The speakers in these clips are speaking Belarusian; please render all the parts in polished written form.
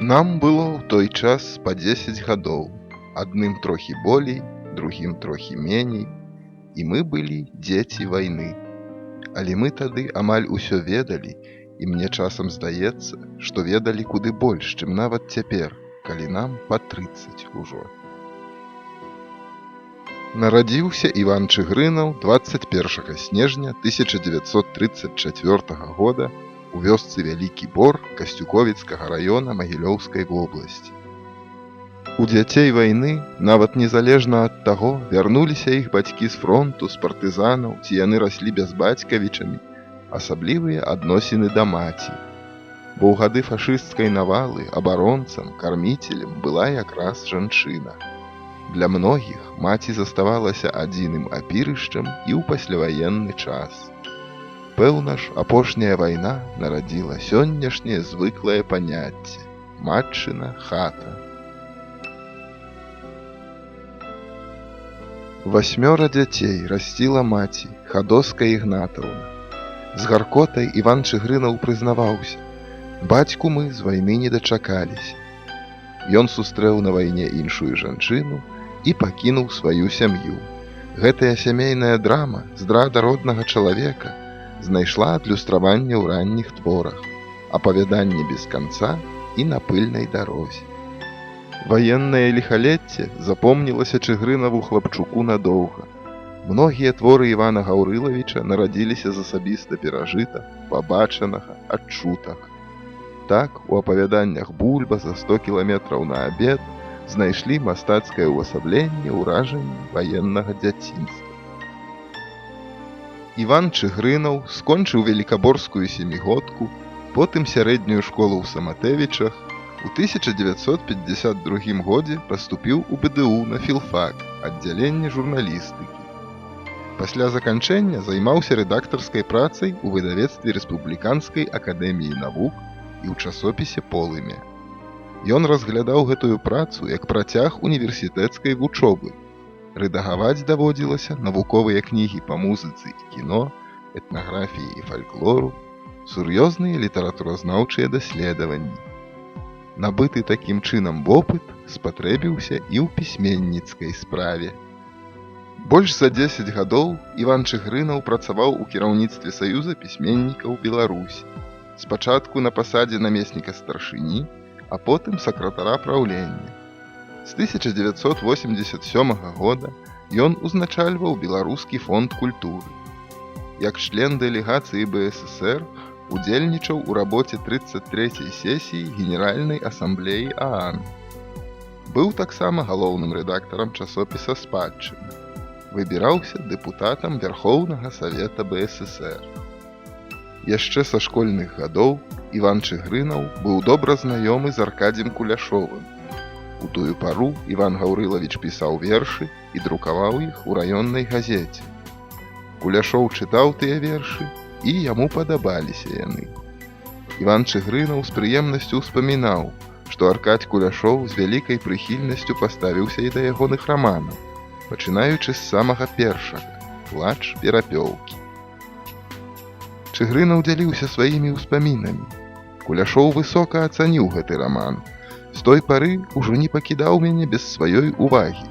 Нам было ў той час па 10 гадоў, адным трохі болей, другім трохі меней, і мы былі дзеці вайны. Але мы тады амаль усё ведалі, і мне часам здаецца, што ведалі куды больш, чым нават цяпер, калі нам па 30 ужо. Нарадзіўся Іван Чыгрынаў 21 снежня 1934 года у вёсцы Вялікі Бор Касцюковіцкага раёна Магілёўскай вобласці. У дзяцей вайны, нават незалежна ад таго, вярнуліся іх бацькі з фронту, з партызанаў, ці яны раслі бязбацькавічамі, асаблівыя адносіны да маці. Бо ў гады фашысцкай навалы абаронцам, карміцелем была якраз жанчына. Для многіх маці заставалася адзіным апірышчам і ў пасляваенны час. Пэўна ж, апошняя вайна нарадзіла сённяшняе звыклае паняцце – матчына хата. 8 дзяцей расціла маці, Хадоска Ігнатаўна. З гаркотай Іван Чыгрынаў прызнаваўся: «Бацьку мы з вайны не дачакаліся». Ён сустрэў на вайне іншую жанчыну і пакінуў сваю сям'ю. Гэтая сямейная драма, здрада роднага чалавека, знайшла адлюстраванне ў ранніх творах, апавяданне без канца і на пыльнай дарозе. Ваеннае ліхалецце запомнілася Чыгрынаву хлапчуку надоўга. Многія творы Івана Гаўрылавіча нарадзіліся з асабіста перажытага, пабачанага, адчутага. Так, у апавяданнях «Бульба» за 100 кіламетраў на абед знайшлі мастацкае ўвасабленне ўражанні ваеннага дзяцінства. Іван Чыгрынаў скончыў велікаборскую семігодку, потым сярэднюю школу ў Саматэвічах, у 1952 годзе паступіў у БДУ на філфак, аддзяленне журналістыкі. Пасля заканчэння займаўся рэдактарскай працай у выдавецтве Рэспубліканскай акадэміі навук і ў часопісе «Полымя». Ён разглядаў гэтую працу як працяг універсітэцкай вучобы. Рэдагаваць даводзілася навуковыя кнігі па музыцы і кіно, этнаграфіі і фальклору, сур'ёзныя літаратуразнаўчыя даследаванні. Набыты такім чынам вопыт спатрэбіўся і ў пісьменніцкай справе. Больш за 10 гадоў Іван Чыгрынаў працаваў у кіраўніцтве Саюза пісьменнікаў Беларусі. Спачатку на пасадзе намесніка старшыні, а потым сакратара праўлення. З 1987 года ён узначальваў Беларускі фонд культуры. Як член дэлегацыі БССР удзельнічаў у рабоце 33-й сесіі Генеральнай асамблеі ААН. Быў таксама галоўным рэдактарам часопіса «Спадчына». Выбіраўся дэпутатам Верхоўнага Савета БССР. Яшчэ са школьных гадоў Іван Чыгрынаў быў добра знаёмы з Аркадзем Куляшовым. У тую пару Іван Гаўрылавіч пісаў вершы і друкаваў іх у раённай газеце. Куляшоў чытаў тыя вершы, і яму падабаліся яны. Іван Чыгрынаў з прыемнасцю ўспамінаў, што Аркадзь Куляшоў з вялікай прыхільнасцю паставіўся і да ягоных раманаў, пачынаючы з самага першага «Плач перапёлкі». Чыгрынаў дзяліўся сваімі ўспамінамі. Куляшоў высока ацаніў гэты раман. З той пары ўжо не пакідаў мяне без сваёй увагі.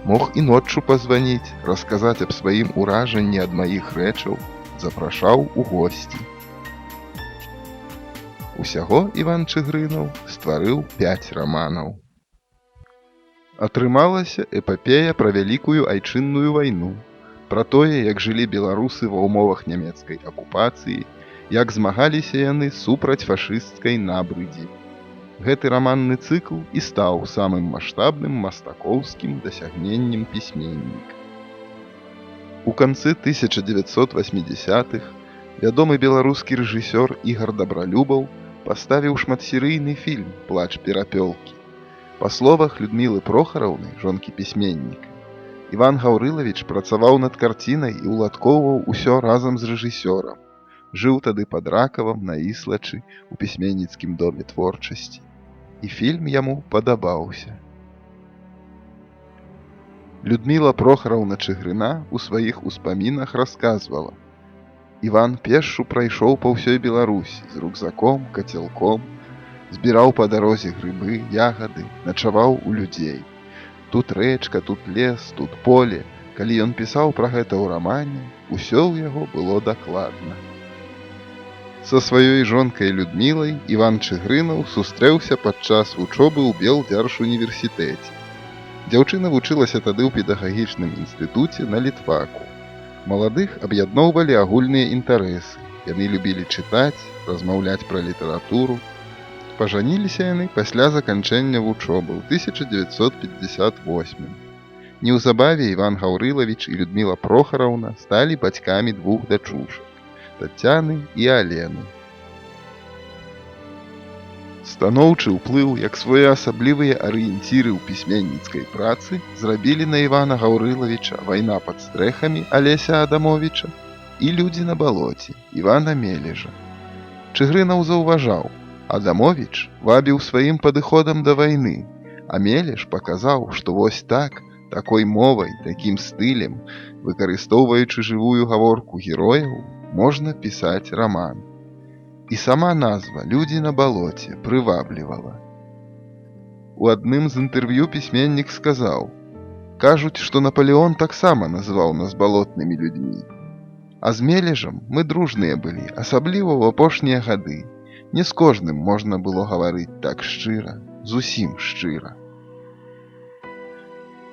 Мог і ноччу пазваніць, расказаць аб сваім уражанні ад маіх рэчаў, запрашаў у госці. Усяго Іван Чыгрынаў стварыў 5 раманаў. Атрымалася эпапея пра вялікую айчынную вайну, пра тое, як жылі беларусы ва ўмовах нямецкай акупацыі, як змагаліся яны супраць фашысцкай набрыдзі. Гэты раманны цыкл і стаў самым маштабным мастакоўскім дасягненнем пісьменніка. У канцы 1980-х вядомы беларускі рэжысёр Ігар Дабралюбаў паставіў шматсерыйны фільм «Плач перапёлкі». Па словах Людмілы Прохараўны, жонкі пісьменніка, Іван Гаўрылавіч працаваў над карцінай і ўладкоўваў усё разам з рэжысёрам. Жыў тады пад Ракавам на Іслачы у пісьменніцкім доме творчасці. І фільм яму падабаўся. Людміла Прохараўна Чыгрына ў сваіх успамінах расказвала: Іван пешшу прайшоў па ўсёй Беларусі з рюкзаком, кацялком, Збіраў па дарозе грыбы, ягады, начаваў у людзей. Тут рэчка, тут лес, тут поле. Калі ён пісаў пра гэта ў рамане, усё ў яго было дакладна. Са сваёй жонкай Людмілай Іван Чыгрынаў сустрэўся падчас вучобы ў Белдзяржуніверсітэце. Дзяўчына вучылася тады ў педагагічным інстытуце на літфаку. Маладых аб'ядноўвалі агульныя інтарэсы. Яны любілі чытаць, размаўляць пра літаратуру. Пажаніліся яны пасля заканчэння вучобы ў 1958. Неўзабаве Іван Гаўрылавіч і Людміла Прохараўна сталі бацькамі двух дачушак – Тацяны і Алены. Станоўчы ўплыў, як своеасаблівыя арыенціры ў пісьменніцкай працы зрабілі на Івана Гаўрылавіча «Вайна пад стрэхамі» Алеся Адамовіча і «Людзі на балоце» Івана Мележа. Чыгрынаў заўважаў, Адамовіч вабіў сваім падыходам да вайны, а Мележ паказаў, што вось так, такой мовай, такім стылем, выкарыстоўваючы жывую гаворку герояў, можна пісаць раман. І сама назва «Людзі на балоце» прываблівала. У адным з інтэрв'ю пісьменнік сказаў: «Кажуць, што Напалеон таксама называў нас балотнымі людзьмі. А з Мележам мы дружныя былі, асабліва ў апошнія гады. Не з кожным можна было гаварыць так шчыра, зусім шчыра».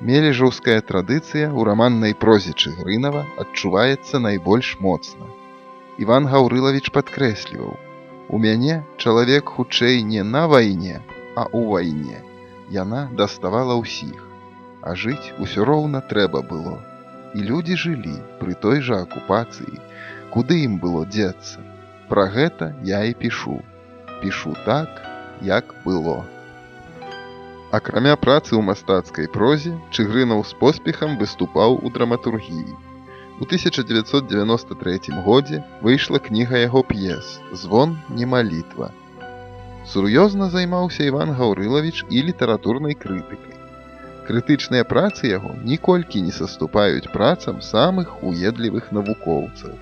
Мележаўская традыцыя ў раманнай прозе Чыгрынава адчуваецца найбольш моцна. Іван Гаўрылавіч падкрэсліваў: «У мяне чалавек хутчэй не на вайне, а ў вайне. Яна даставала ўсіх, а жыць усё роўна трэба было. І людзі жылі пры той жа акупацыі, куды ім было дзецца. Пра гэта я і пішу. Пішу так, як было». Акрамя працы ў мастацкай прозе, Чыгрынаў з поспехам выступаў у драматургіі. У 1993 годзе выйшла кніга яго п'ес «Звон не малітва». Сур'ёзна займаўся Іван Гаўрылавіч і літаратурнай крытыкай. Крытычныя працы яго ніколькі не саступаюць працам самых уедлівых навукоўцаў.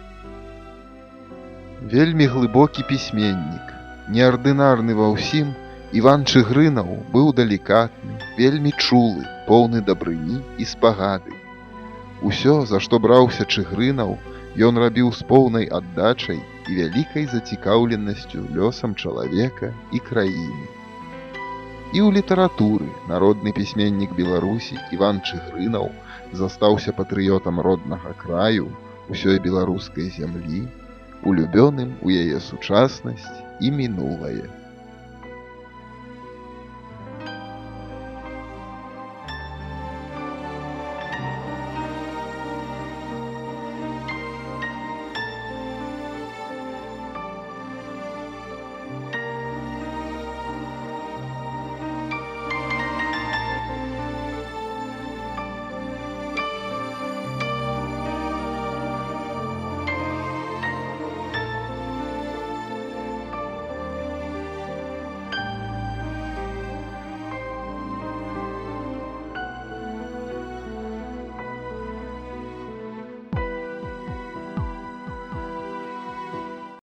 Вельмі глыбокі пісьменнік, неардынарны ва ўсім, Іван Чыгрынаў быў далікатны, вельмі чулы, поўны дабрыні і спагады. Усё, за што браўся Чыгрынаў, ён рабіў з поўнай аддачай і вялікай зацікаўленасцю лёсам чалавека і краіны. І ў літаратуры народны пісьменнік Беларусі Іван Чыгрынаў застаўся патрыётам роднага краю, усёй беларускай зямлі, улюбёным у яе сучаснасць і мінулае.